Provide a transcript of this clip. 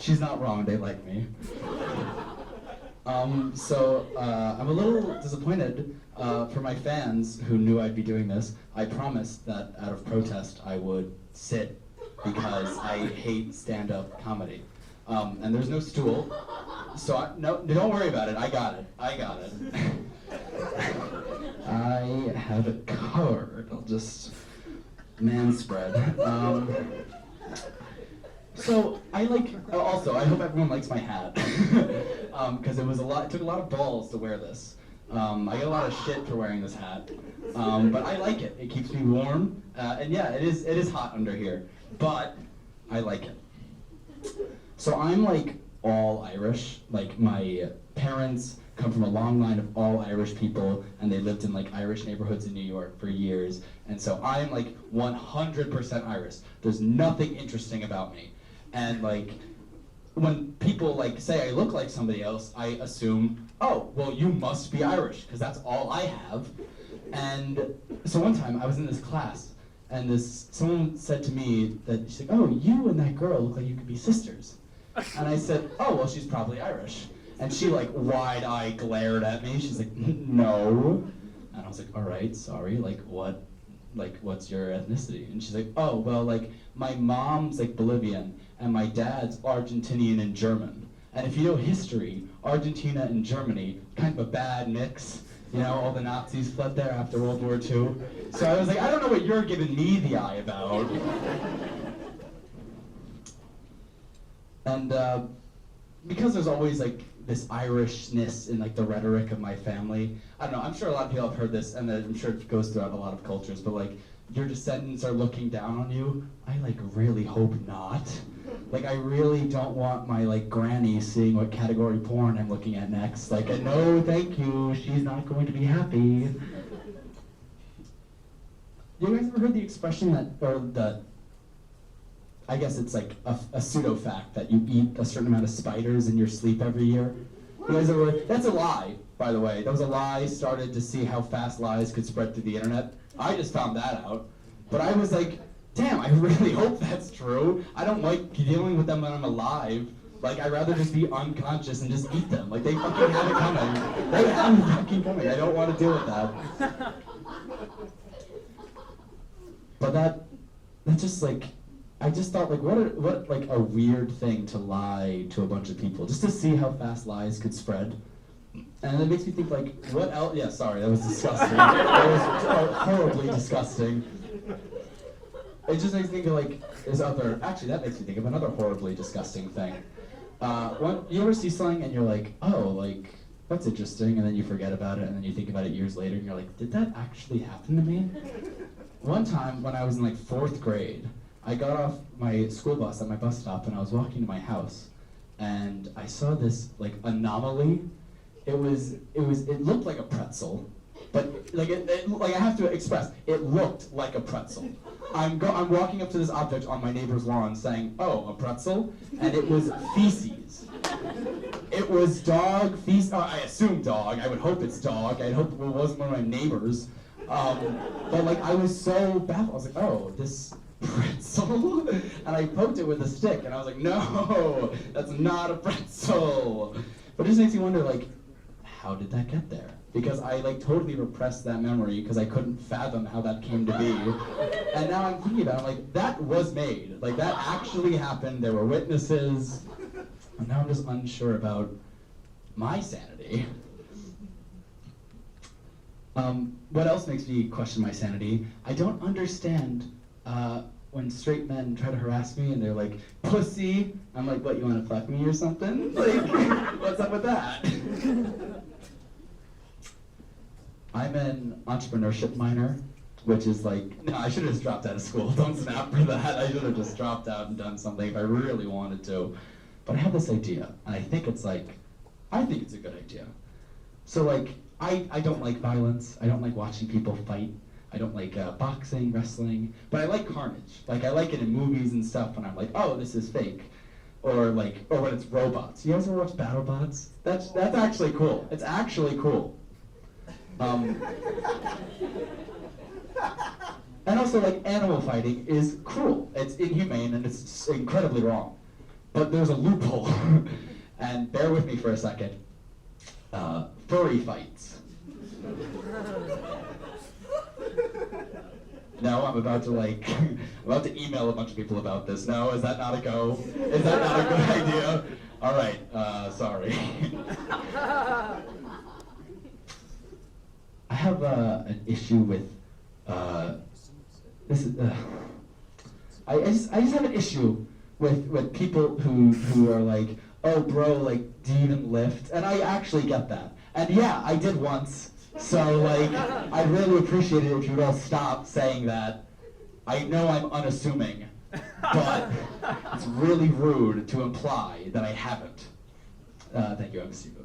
she's not wrong, they like me. So I'm a little disappointed for my fans who knew I'd be doing this. I promised that out of protest I would sit because I hate stand-up comedy. And there's no stool, so no, don't worry about it, I got it. I have it covered, I'll just manspread. So I also I hope everyone likes my hat, because it took a lot of balls to wear this. I get a lot of shit for wearing this hat, but I like it. It keeps me warm, and yeah, it is hot under here, but I like it. So I'm like all Irish. Like my parents come from a long line of all Irish people, and they lived in like Irish neighborhoods in New York for years, and so I'm like 100% Irish. There's nothing interesting about me. And like, when people like say I look like somebody else, I assume, oh, well, you must be Irish, because that's all I have. And so one time I was in this class, and someone said to me that, she's like, oh, you and that girl look like you could be sisters. And I said, oh, well, she's probably Irish. And she like wide-eyed glared at me. She's like, no. And I was like, all right, sorry, what's your ethnicity? And she's like, oh, well, like, my mom's like Bolivian, and my dad's Argentinian and German. And if you know history, Argentina and Germany, kind of a bad mix. You know, all the Nazis fled there after World War II. So I was like, I don't know what you're giving me the eye about. And because there's always like this Irishness in like the rhetoric of my family, I don't know, I'm sure a lot of people have heard this, and I'm sure it goes throughout a lot of cultures, but like, your descendants are looking down on you. I like really hope not. Like, I really don't want my like granny seeing what category porn I'm looking at next. Like, no thank you, she's not going to be happy. You guys ever heard the expression I guess it's like a pseudo-fact that you eat a certain amount of spiders in your sleep every year? You guys ever, that's a lie, by the way. That was a lie, started to see how fast lies could spread through the internet. I just found that out. But I was like, damn, I really hope that's true. I don't like dealing with them when I'm alive. Like, I'd rather just be unconscious and just eat them. Like, they fucking have it coming. They have it fucking coming. I don't want to deal with that. But that just like, I just thought like, what like a weird thing to lie to a bunch of people, just to see how fast lies could spread. And it makes me think like, what else? Yeah, sorry, that was disgusting. That was horribly disgusting. It just makes me think of like, actually that makes me think of another horribly disgusting thing. You ever see something and you're like, oh, like, that's interesting, and then you forget about it, and then you think about it years later, and you're like, did that actually happen to me? One time when I was in like 4th grade, I got off my school bus at my bus stop, and I was walking to my house, and I saw this like anomaly. It looked like a pretzel, but like like I have to express, it looked like a pretzel. I'm walking up to this object on my neighbor's lawn saying, oh, a pretzel? And it was feces. It was dog feces. Oh, I assume dog. I would hope it's dog. I'd hope it wasn't one of my neighbors. But like, I was so baffled. I was like, oh, this pretzel? And I poked it with a stick, and I was like, no, that's not a pretzel. But it just makes me wonder, like, how did that get there? Because I like totally repressed that memory because I couldn't fathom how that came to be. And now I'm thinking about it, I'm like, that was made. Like, that actually happened. There were witnesses. And now I'm just unsure about my sanity. What else makes me question my sanity? I don't understand when straight men try to harass me and they're like, pussy. I'm like, what, you want to fuck me or something? Like, what's up with that? I'm an entrepreneurship minor, which is like, no, I should have just dropped out of school. Don't snap for that. I should have just dropped out and done something if I really wanted to. But I have this idea, and I think it's a good idea. So like, I don't like violence. I don't like watching people fight. I don't like boxing, wrestling, but I like carnage. Like, I like it in movies and stuff, and I'm like, oh, this is fake. Or when it's robots. You guys ever watch BattleBots? That's actually cool. It's actually cool. And also, like, animal fighting is cruel. It's inhumane, and it's incredibly wrong. But there's a loophole, and bear with me for a second. Furry fights. No, I'm about to I'm about to email a bunch of people about this. No, is that not a go? Is that not a good idea? All right, sorry. I have an issue with this. I just have an issue with people who are like, oh bro, like, do you even lift? And I actually get that. And yeah, I did once. So like, I'd really appreciate it if you would all stop saying that. I know I'm unassuming, but it's really rude to imply that I haven't. Thank you, I'm Stephen.